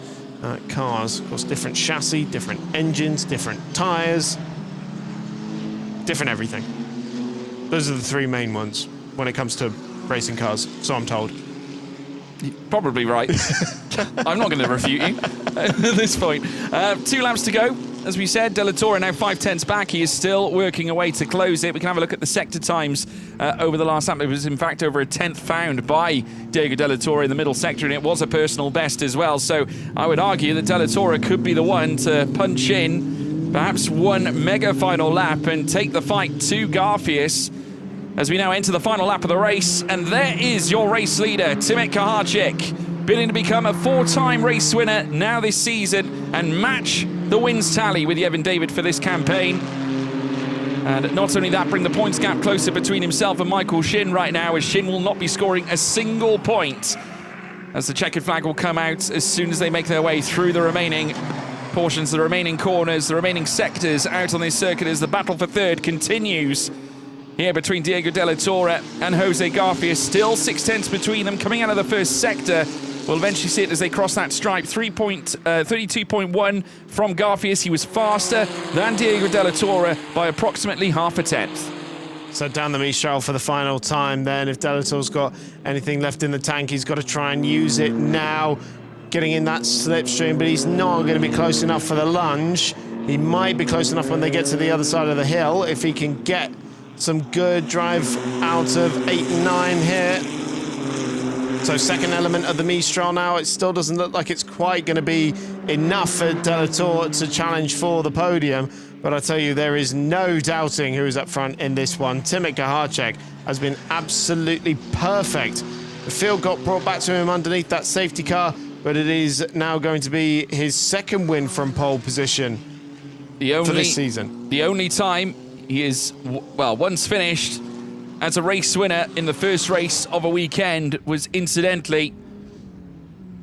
cars. Of course, different chassis, different engines, different tyres, different everything. Those are the 3 main ones when it comes to racing cars, so I'm told. You're probably right. I'm not going to refute you at this point. 2 laps to go. As we said, De La Torre now 5 tenths back. He is still working away to close it. We can have a look at the sector times over the last lap. It was, in fact, over a 10th found by Diego De La Torre in the middle sector, and it was a personal best as well. So I would argue that De La Torre could be the one to punch in perhaps one mega final lap and take the fight to Garfias as we now enter the final lap of the race. And there is your race leader, Timothy Kahacek, bidding to become a 4-time race winner now this season and match the wins tally with Evan David for this campaign. And not only that, bring the points gap closer between himself and Michael Shin right now, as Shin will not be scoring a single point, as the checkered flag will come out as soon as they make their way through the remaining portions, the remaining corners, the remaining sectors out on this circuit, as the battle for third continues here between Diego De La Torre and Jose Garfias. Still 6 tenths between them coming out of the first sector. We'll eventually see it as they cross that stripe. 32.1 from Garfias. He was faster than Diego Della Torre by approximately half a tenth. So down the Mistral for the final time then. If Della Torre's got anything left in the tank, he's got to try and use it now. Getting in that slipstream, but he's not going to be close enough for the lunge. He might be close enough when they get to the other side of the hill, if he can get some good drive out of 8 and 9 here. So second element of the Mistral now. It still doesn't look like it's quite going to be enough for Della Torre to challenge for the podium. But I tell you, there is no doubting who is up front in this one. Timothy Kaharczyk has been absolutely perfect. The field got brought back to him underneath that safety car, but it is now going to be his second win from pole position for this season. The only time he is, well, once finished as a race winner in the first race of a weekend was incidentally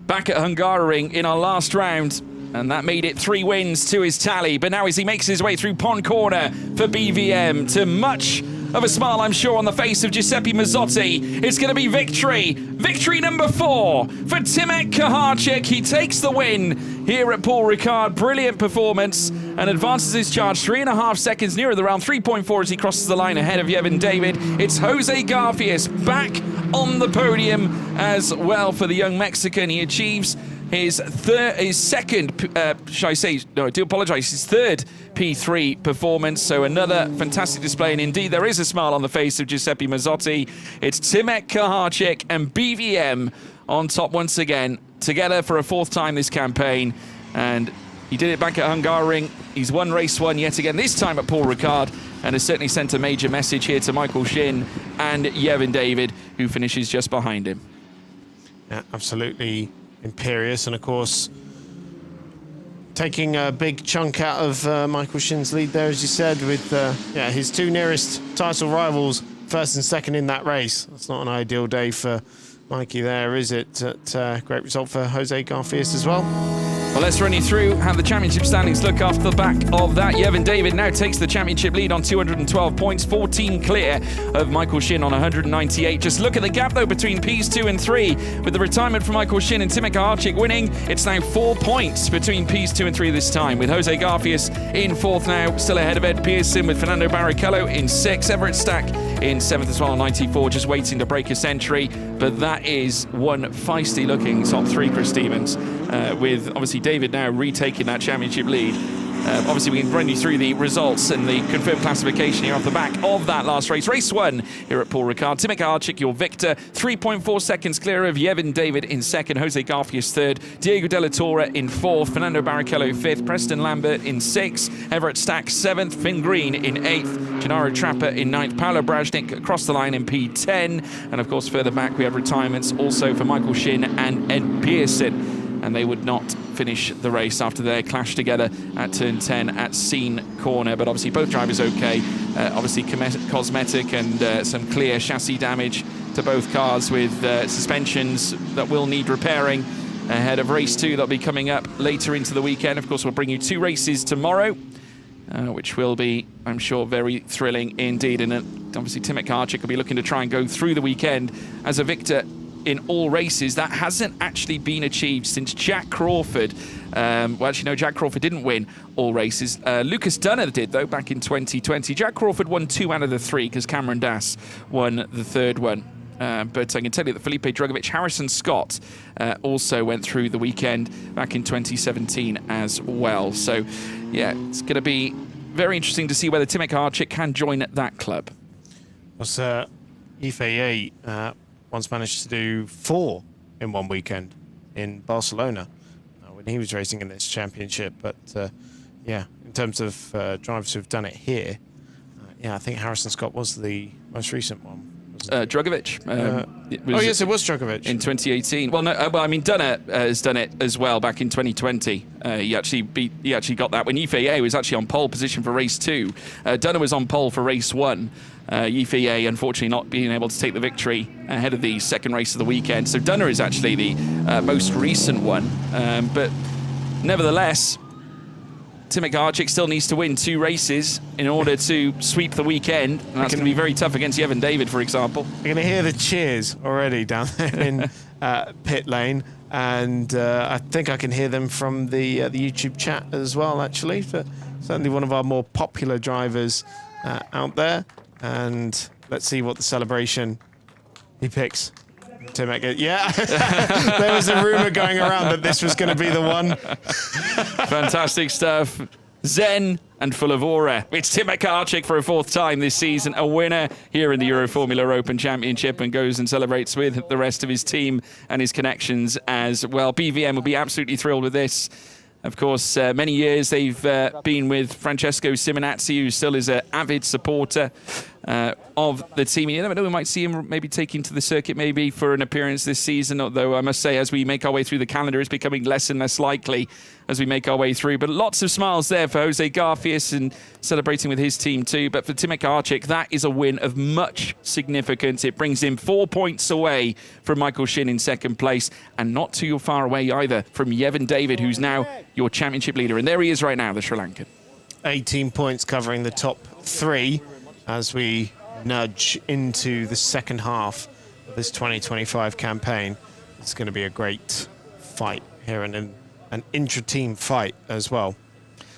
back at Hungaroring in our last round, and that made it 3 wins to his tally. But now as he makes his way through Pond Corner for BVM, to much of a smile, I'm sure, on the face of Giuseppe Mazzotti, it's going to be victory. Victory number 4 for Timothy Kaharczyk. He takes the win here at Paul Ricard. Brilliant performance and advances his charge 3.5 seconds nearer the round. 3.4 as he crosses the line ahead of Yevon David. It's Jose Garfias back on the podium as well for the young Mexican. He achieves his second P3 performance. So another fantastic display, and indeed there is a smile on the face of Giuseppe Mazzotti. It's Timothy Kaharczyk and BVM on top once again, together for a 4th time this campaign, and he did it back at Hungaroring. He's won race 1 yet again, this time at Paul Ricard, and has certainly sent a major message here to Michael Shin and Yevon David, who finishes just behind him. Yeah, absolutely imperious, and of course taking a big chunk out of Michael Shin's lead there, as you said, with his 2 nearest title rivals, 1st and 2nd in that race. That's not an ideal day for Mikey there, is it? Great result for Jose Garfias as well. Well, let's run you through how the championship standings look off the back of that. Yevon David now takes the championship lead on 212 points, 14 clear of Michael Shin on 198. Just look at the gap, though, between Ps 2 and 3. With the retirement for Michael Shin and Timothy Kaharczyk winning, it's now 4 points between Ps 2 and 3 this time, with Jose Garfias in 4th now, still ahead of Ed Pearson, with Fernando Barrichello in 6th, Everett Stack in 7th as well on 94, just waiting to break a century. But that is one feisty-looking top 3, Chris Stevens, with obviously David now retaking that championship lead. Obviously, we can run you through the results and the confirmed classification here off the back of that last race. Race 1 here at Paul Ricard. Timothy Kaharczyk, your victor, 3.4 seconds clear of Yevon David in 2nd, Jose Garfias 3rd, Diego Della Torre in 4th, Fernando Barrichello 5th, Preston Lambert in 6th, Everett Stack 7th, Finn Green in 8th, Gennaro Trapper in 9th, Paolo Brajnik across the line in P10, and of course further back we have retirements also for Michael Shin and Ed Pearson, and they would not finish the race after their clash together at turn 10 at Scene Corner. But obviously both drivers okay. Obviously cosmetic and some clear chassis damage to both cars, with suspensions that will need repairing ahead of race 2 that'll be coming up later into the weekend. Of course, we'll bring you 2 races tomorrow, which will be, I'm sure, very thrilling indeed. And obviously Timothy Kaharczyk will be looking to try and go through the weekend as a victor in all races. That hasn't actually been achieved since Jack Crawford. Well, actually, no, Jack Crawford didn't win all races. Lucas Dunner did, though, back in 2020. Jack Crawford won 2 out of the 3 because Cameron Dass won the 3rd one. But I can tell you that Felipe Drugovich, Harrison Scott also went through the weekend back in 2017 as well. So, yeah, it's going to be very interesting to see whether Timothy Kaharczyk can join that club. Was Yifei once managed to do 4 in one weekend in Barcelona when he was racing in this championship. But yeah, in terms of drivers who've done it here, yeah, I think Harrison Scott was the most recent one. Drugovich. Oh yes, it was Drugovich in 2018. Well, no, I mean Dunner has done it as well back in 2020. He actually got that when Yifei was actually on pole position for race 2. Dunner was on pole for race 1. Yifei unfortunately not being able to take the victory ahead of the 2nd race of the weekend. So Dunner is actually the most recent one. But nevertheless, Timothy Kaharczyk still needs to win 2 races in order to sweep the weekend, and that's going to be very tough against Yevon David, for example. You're going to hear the cheers already down there in pit lane. And I think I can hear them from the YouTube chat as well, actually. For certainly one of our more popular drivers out there. And let's see what the celebration he picks. Timek, yeah, there was a rumor going around that this was going to be the one. Fantastic stuff. Zen and full of aura. It's Timek Kaharczyk for a 4th time this season, a winner here in the Euroformula Open Championship, and goes and celebrates with the rest of his team and his connections as well. BVM will be absolutely thrilled with this. Of course, many years they've been with Francesco Simonazzi, who still is an avid supporter of the team. You never know, we might see him maybe taking to the circuit maybe for an appearance this season, although I must say as we make our way through the calendar, it's becoming less and less likely as we make our way through. But lots of smiles there for Jose Garfias and celebrating with his team too. But for Timek Kaharczyk, that is a win of much significance. It brings him 4 points away from Michael Shin in 2nd place, and not too far away either from Yevon David, who's now your championship leader. And there he is right now, the Sri Lankan. 18 points covering the top 3 as we nudge into the second half of this 2025 campaign. It's going to be a great fight here, and an intra-team fight as well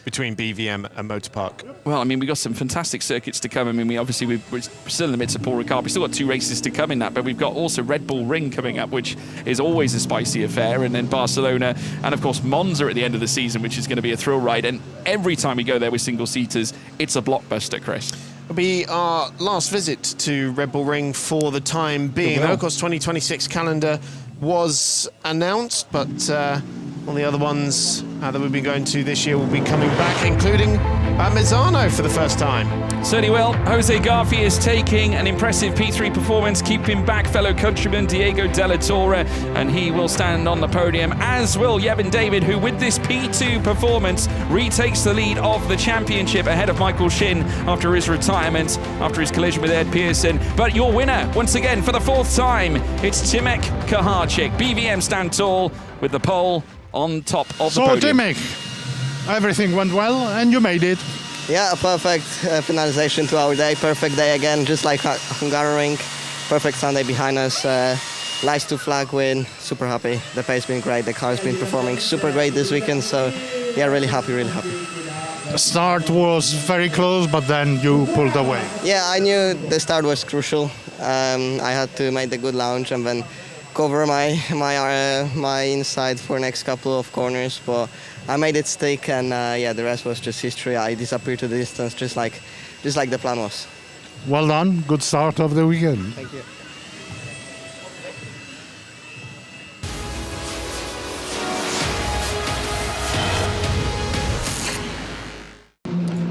between BVM and Motorpark. Well, I mean, we've got some fantastic circuits to come. I mean, we're still in the midst of Paul Ricard. We've still got 2 races to come in that, but we've got also Red Bull Ring coming up, which is always a spicy affair, and then Barcelona, and of course Monza at the end of the season, which is going to be a thrill ride. And every time we go there with single-seaters, it's a blockbuster, Chris. It'll be our last visit to Red Bull Ring for the time being. Of course, 2026 calendar was announced, but all the other ones that we've been going to this year will be coming back, including Misano for the first time. Certainly will. Jose Garfias taking an impressive P3 performance, keeping back fellow countryman Diego Della Torre, and he will stand on the podium, as will Yevon David, who with this P2 performance retakes the lead of the championship ahead of Michael Shin after his retirement, after his collision with Ed Pearson. But your winner, once again, for the 4th time, it's Timek Kaharczyk. BVM stand tall with the pole on top of the podium. So, Timek, everything went well and you made it. Yeah, a perfect finalization to our day. Perfect day again, just like Hungaroring. Perfect Sunday behind us. Nice to flag win. Super happy. The pace been great. The car's been performing super great this weekend. So, yeah, really happy, really happy. The start was very close, but then you pulled away. Yeah, I knew the start was crucial. I had to make the good launch and then cover my inside for next couple of corners, but I made it stick, and yeah, the rest was just history. I disappeared to the distance, just like the plan was. Well done. Good start of the weekend. Thank you.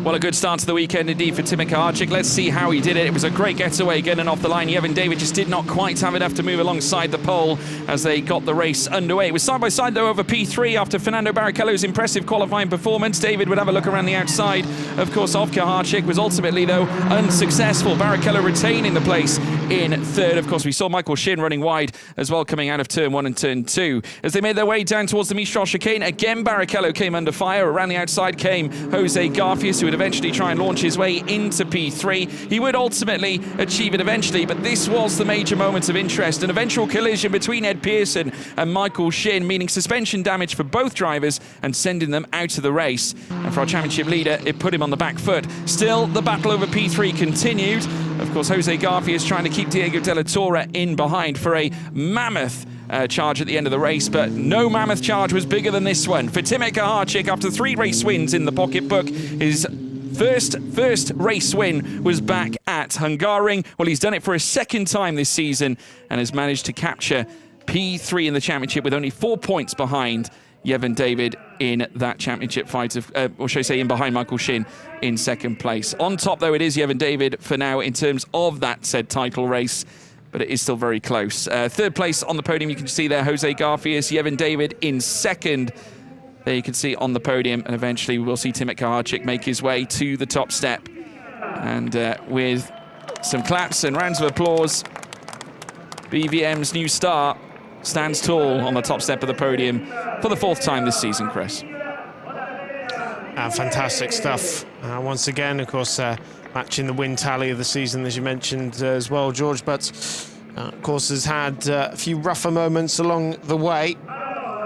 Well, a good start to the weekend indeed for Timek Kaharczyk. Let's see how he did it. It was a great getaway getting off the line. Yevon David just did not quite have enough to move alongside the pole as they got the race underway. It was side by side though over P3 after Fernando Barrichello's impressive qualifying performance. David would have a look around the outside, of course, of Kaharczyk. Was ultimately though unsuccessful. Barrichello retaining the place in 3rd. Of course, we saw Michael Shin running wide as well coming out of turn 1 and turn 2. As they made their way down towards the Mistral chicane, again Barrichello came under fire. Around the outside came Jose Garfias, who would eventually try and launch his way into P3. He would ultimately achieve it eventually, but this was the major moment of interest. An eventual collision between Ed Pearson and Michael Shin, meaning suspension damage for both drivers and sending them out of the race. And for our championship leader, it put him on the back foot. Still, the battle over P3 continued. Of course, Jose Garfias trying to keep Diego Della Torre in behind for a mammoth charge at the end of the race, but no mammoth charge was bigger than this one. For Timek Kaharczyk, after 3 race wins in the pocketbook, his first race win was back at Hungaroring. Well, he's done it for a 2nd time this season and has managed to capture P3 in the championship with only 4 points behind Yevon David in that championship fight, or should I say in behind Michael Shin in 2nd place. On top, though, it is Yevon David for now in terms of that said title race, but it is still very close. 3rd place on the podium, you can see there, Jose Garfias, Yevon David in 2nd. There you can see on the podium, and eventually we'll see Timek Kaharczyk make his way to the top step. And with some claps and rounds of applause, BVM's new star stands tall on the top step of the podium for the 4th time this season, Chris. Fantastic stuff. Once again, of course, matching the win tally of the season, as you mentioned as well, George, but of course has had a few rougher moments along the way.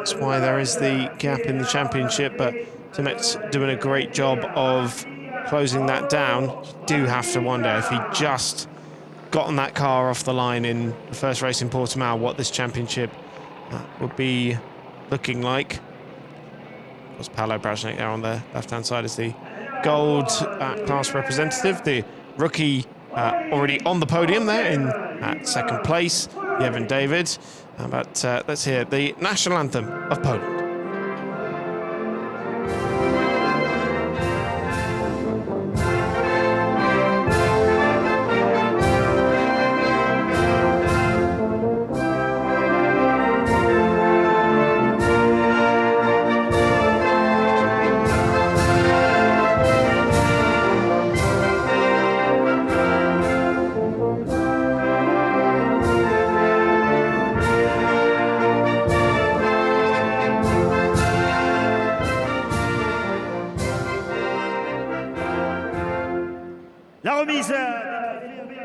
That's why there is the gap in the championship, but Timet's doing a great job of closing that down. You do have to wonder if he just gotten that car off the line in the first race in Portimao, what this championship would be looking like. Of course, Paolo Brajnik there on the left-hand side is the gold class representative. The rookie already on the podium there in second place, Yevon David. But let's hear the national anthem of Poland.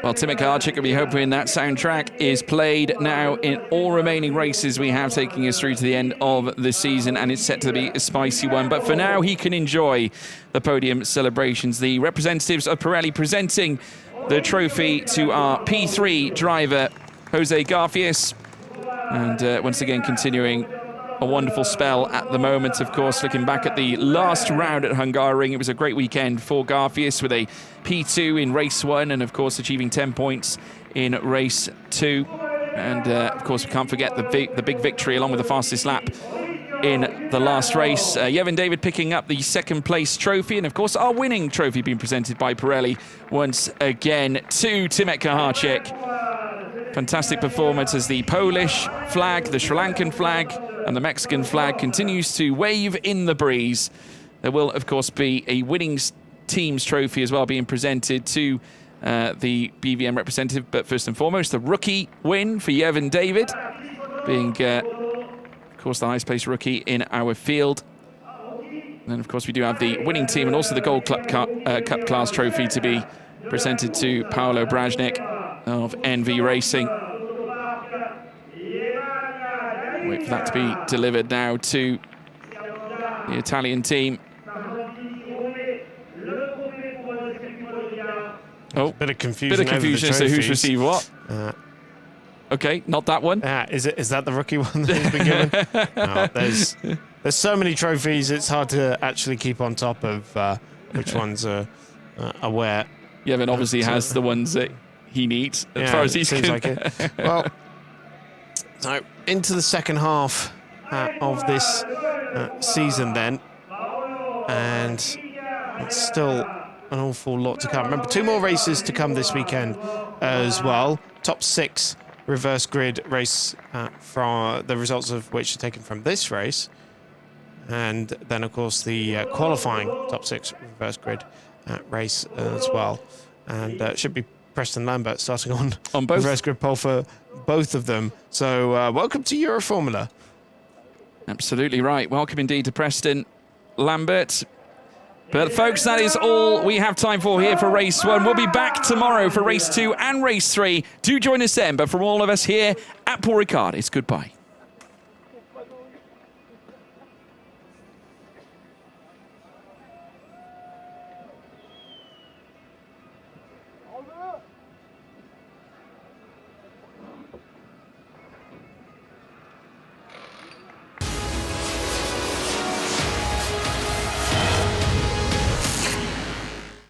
Well, Timek Archik will be hoping that soundtrack is played now in all remaining races we have, taking us through to the end of the season, and it's set to be a spicy one. But for now, he can enjoy the podium celebrations. The representatives of Pirelli presenting the trophy to our P3 driver, Jose Garfias, and once again continuing a wonderful spell at the moment. Of course, looking back at the last round at Hungaroring, it was a great weekend for Garfias with a P2 in race 1 and, of course, achieving 10 points in race 2. And, of course, we can't forget the big victory along with the fastest lap in the last race. Yevon David picking up the second place trophy, and, of course, our winning trophy being presented by Pirelli once again to Timek Archik. Fantastic performance as the Polish flag, the Sri Lankan flag, and the Mexican flag continues to wave in the breeze. There will, of course, be a winning team's trophy as well being presented to the BVM representative. But first and foremost, the rookie win for Yevon David, being, of course, the highest placed rookie in our field. And then, of course, we do have the winning team and also the Gold Cup Class trophy to be presented to Paolo Brajnik of NV Racing. Wait for that to be delivered now to the Italian team. Oh, bit of confusion. Bit of confusion as to who's received what. Okay, not that one. Is that the rookie one that he's been given? No, there's so many trophies, it's hard to actually keep on top of which ones are where. Yevon obviously has the ones that he needs, as far as he's seems like it. Well, so into the second half of this season then, and it's still an awful lot to come. Remember, 2 more races to come this weekend as well. Top 6 reverse grid race, from the results of which are taken from this race, and then of course the qualifying top 6 reverse grid race as well, and should be Preston Lambert starting on both reverse grid pole for both of them. So welcome to Euroformula. Absolutely right. Welcome indeed to Preston Lambert. But folks, that is all we have time for here for race 1. We'll be back tomorrow for race 2 and race 3. Do join us then. But from all of us here at Paul Ricard, it's goodbye. Hold it up.